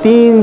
3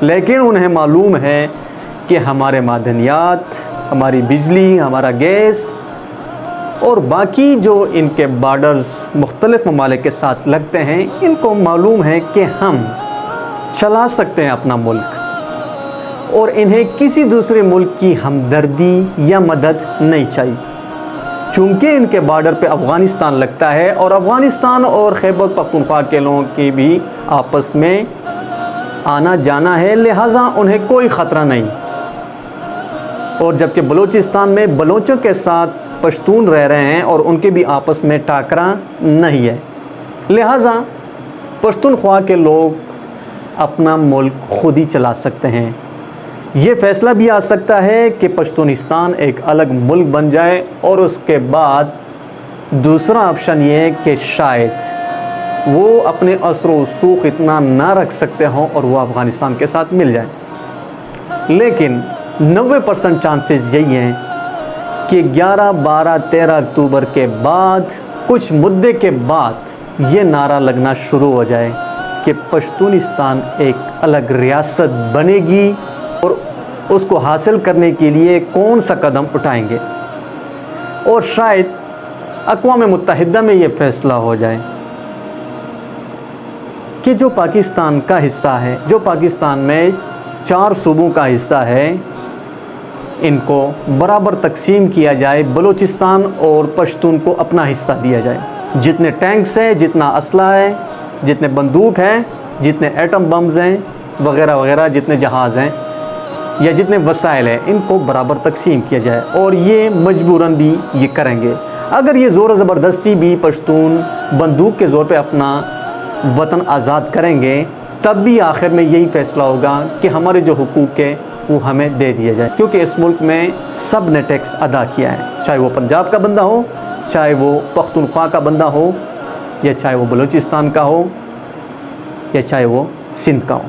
لیکن انہیں معلوم ہے کہ ہمارے معدنیات، ہماری بجلی، ہمارا گیس اور باقی جو ان کے بارڈرز مختلف ممالک کے ساتھ لگتے ہیں، ان کو معلوم ہے کہ ہم چلا سکتے ہیں اپنا ملک، اور انہیں کسی دوسرے ملک کی ہمدردی یا مدد نہیں چاہیے۔ چونکہ ان کے بارڈر پہ افغانستان لگتا ہے اور افغانستان اور خیبر پختونخوا کے لوگوں کی بھی آپس میں آنا جانا ہے، لہٰذا انہیں کوئی خطرہ نہیں۔ اور جبکہ بلوچستان میں بلوچوں کے ساتھ پشتون رہ رہے ہیں اور ان کے بھی آپس میں ٹاکرا نہیں ہے، لہٰذا پشتونخوا کے لوگ اپنا ملک خود ہی چلا سکتے ہیں۔ یہ فیصلہ بھی آ سکتا ہے کہ پشتونستان ایک الگ ملک بن جائے، اور اس کے بعد دوسرا آپشن یہ ہے کہ شاید وہ اپنے اثر و رسوخ اتنا نہ رکھ سکتے ہوں اور وہ افغانستان کے ساتھ مل جائیں۔ لیکن 90% چانسز یہی ہیں کہ 11، 12، 13 اکتوبر کے بعد کچھ مدے کے بعد یہ نعرہ لگنا شروع ہو جائے کہ پشتونستان ایک الگ ریاست بنے گی، اور اس کو حاصل کرنے کے لیے کون سا قدم اٹھائیں گے، اور شاید اقوام متحدہ میں یہ فیصلہ ہو جائے کہ جو پاکستان کا حصہ ہے، جو پاکستان میں 4 صوبوں کا حصہ ہے، ان کو برابر تقسیم کیا جائے، بلوچستان اور پشتون کو اپنا حصہ دیا جائے۔ جتنے ٹینکس ہیں، جتنا اسلحہ ہے، جتنے بندوق ہیں، جتنے ایٹم بمز ہیں وغیرہ وغیرہ، جتنے جہاز ہیں یا جتنے وسائل ہیں، ان کو برابر تقسیم کیا جائے، اور یہ مجبوراً بھی یہ کریں گے۔ اگر یہ زور و زبردستی بھی پشتون بندوق کے زور پہ اپنا وطن آزاد کریں گے، تب بھی آخر میں یہی فیصلہ ہوگا کہ ہمارے جو حقوق ہے وہ ہمیں دے دیا جائے، کیونکہ اس ملک میں سب نے ٹیکس ادا کیا ہے، چاہے وہ پنجاب کا بندہ ہو، چاہے وہ پختونخوا کا بندہ ہو، یا چاہے وہ بلوچستان کا ہو، یا چاہے وہ سندھ کا ہو۔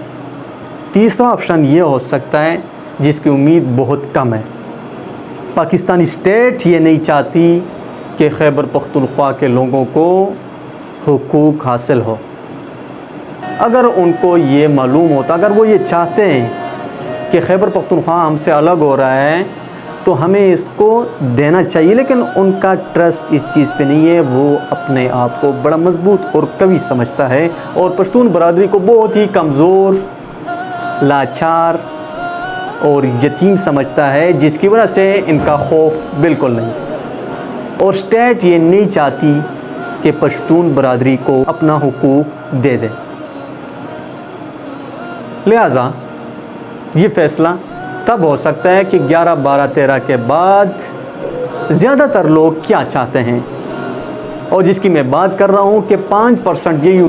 تیسرا آپشن یہ ہو سکتا ہے جس کی امید بہت کم ہے۔ پاکستانی اسٹیٹ یہ نہیں چاہتی کہ خیبر پختونخوا کے لوگوں کو حقوق حاصل ہو۔ اگر ان کو یہ معلوم ہوتا، اگر وہ یہ چاہتے ہیں کہ خیبر پختونخوا ہم سے الگ ہو رہا ہے تو ہمیں اس کو دینا چاہیے، لیکن ان کا ٹرسٹ اس چیز پہ نہیں ہے، وہ اپنے آپ کو بڑا مضبوط اور قوی سمجھتا ہے، اور پشتون برادری کو بہت ہی کمزور، لاچار اور یتیم سمجھتا ہے، جس کی وجہ سے ان کا خوف بالکل نہیں۔ اور اسٹیٹ یہ نہیں چاہتی کہ پشتون برادری کو اپنا حقوق دے دے، لہٰذا یہ فیصلہ تب ہو سکتا ہے کہ 11، 12، 13 کے بعد زیادہ تر لوگ کیا چاہتے ہیں، اور جس کی میں بات کر رہا ہوں کہ 5% یہ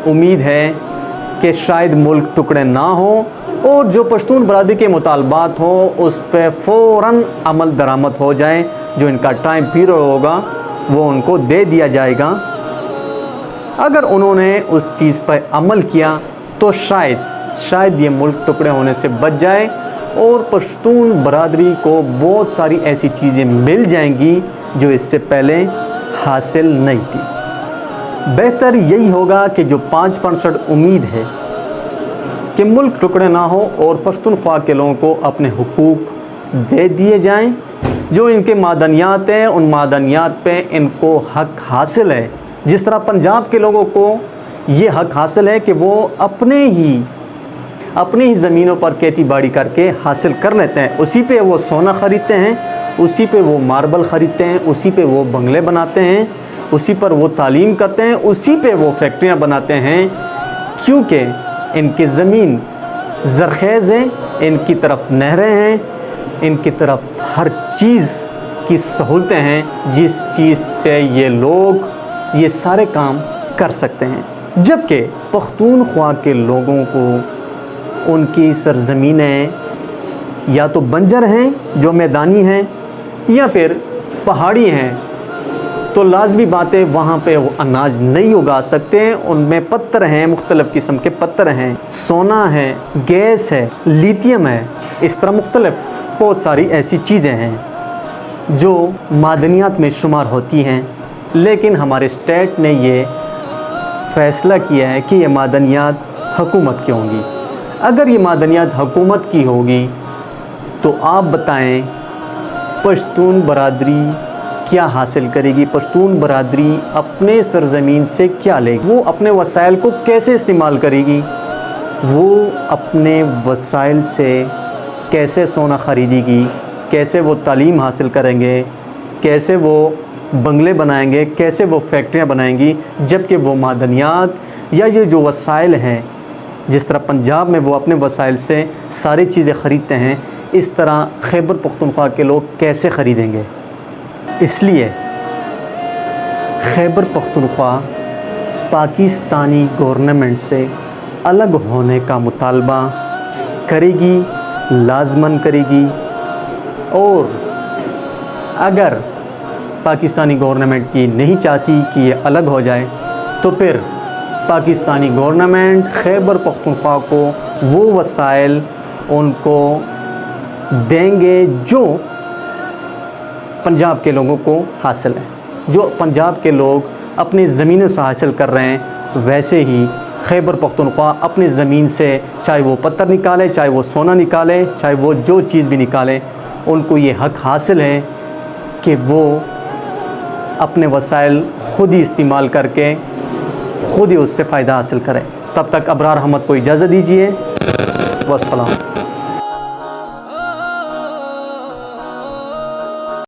امید ہے کہ شاید ملک ٹکڑے نہ ہوں، اور جو پشتون برادری کے مطالبات ہوں اس پہ فوراً عمل درآمد ہو جائیں، جو ان کا ٹائم پیریڈ ہوگا وہ ان کو دے دیا جائے گا۔ اگر انہوں نے اس چیز پر عمل کیا تو شاید یہ ملک ٹکڑے ہونے سے بچ جائے، اور پشتون برادری کو بہت ساری ایسی چیزیں مل جائیں گی جو اس سے پہلے حاصل نہیں تھی۔ بہتر یہی ہوگا کہ جو 5% امید ہے کہ ملک ٹکڑے نہ ہو اور پشتونخوا کے لوگوں کو اپنے حقوق دے دیے جائیں، جو ان کے معدنیات ہیں ان معدنیات پہ ان کو حق حاصل ہے، جس طرح پنجاب کے لوگوں کو یہ حق حاصل ہے کہ وہ اپنی ہی زمینوں پر کھیتی باڑی کر کے حاصل کر لیتے ہیں، اسی پہ وہ سونا خریدتے ہیں، اسی پہ وہ ماربل خریدتے ہیں، اسی پہ وہ بنگلے بناتے ہیں، اسی پر وہ تعلیم کرتے ہیں، اسی پہ وہ فیکٹریاں بناتے ہیں، کیونکہ ان کی زمین زرخیز ہے، ان کی طرف نہریں ہیں، ان کی طرف ہر چیز کی سہولتیں ہیں، جس چیز سے یہ لوگ یہ سارے کام کر سکتے ہیں۔ جبکہ پختونخوا کے لوگوں کو ان کی سرزمینیں یا تو بنجر ہیں جو میدانی ہیں، یا پھر پہاڑی ہیں، تو لازمی بات ہے وہاں پہ وہ اناج نہیں اگا سکتے ہیں، ان میں پتھر ہیں، مختلف قسم کے پتھر ہیں، سونا ہے، گیس ہے، لیتھیم ہے، اس طرح مختلف بہت ساری ایسی چیزیں ہیں جو معدنیات میں شمار ہوتی ہیں، لیکن ہمارے اسٹیٹ نے یہ فیصلہ کیا ہے کہ یہ معدنیات حکومت کی ہوں گی۔ اگر یہ معدنیات حکومت کی ہوگی تو آپ بتائیں پشتون برادری کیا حاصل کرے گی؟ پشتون برادری اپنے سرزمین سے کیا لے گی؟ وہ اپنے وسائل کو کیسے استعمال کرے گی؟ وہ اپنے وسائل سے کیسے سونا خریدے گی؟ کیسے وہ تعلیم حاصل کریں گے؟ کیسے وہ بنگلے بنائیں گے؟ کیسے وہ فیکٹریاں بنائیں گی؟ جبکہ وہ معدنیات یا یہ جو وسائل ہیں، جس طرح پنجاب میں وہ اپنے وسائل سے ساری چیزیں خریدتے ہیں، اس طرح خیبر پختونخوا کے لوگ کیسے خریدیں گے؟ اس لیے خیبر پختونخوا پاکستانی گورنمنٹ سے الگ ہونے کا مطالبہ کرے گی، لازماً کرے گی، اور اگر پاکستانی گورنمنٹ یہ نہیں چاہتی کہ یہ الگ ہو جائے تو پھر پاکستانی گورنمنٹ خیبر پختونخوا کو وہ وسائل ان کو دیں گے جو پنجاب کے لوگوں کو حاصل ہے، جو پنجاب کے لوگ اپنی زمینوں سے حاصل کر رہے ہیں، ویسے ہی خیبر پختونخوا اپنی زمین سے چاہے وہ پتھر نکالے، چاہے وہ سونا نکالے، چاہے وہ جو چیز بھی نکالے، ان کو یہ حق حاصل ہے کہ وہ اپنے وسائل خود ہی استعمال کر کے خود ہی اس سے فائدہ حاصل کریں۔ تب تک ابرار احمد کو اجازت دیجیے، والسلام۔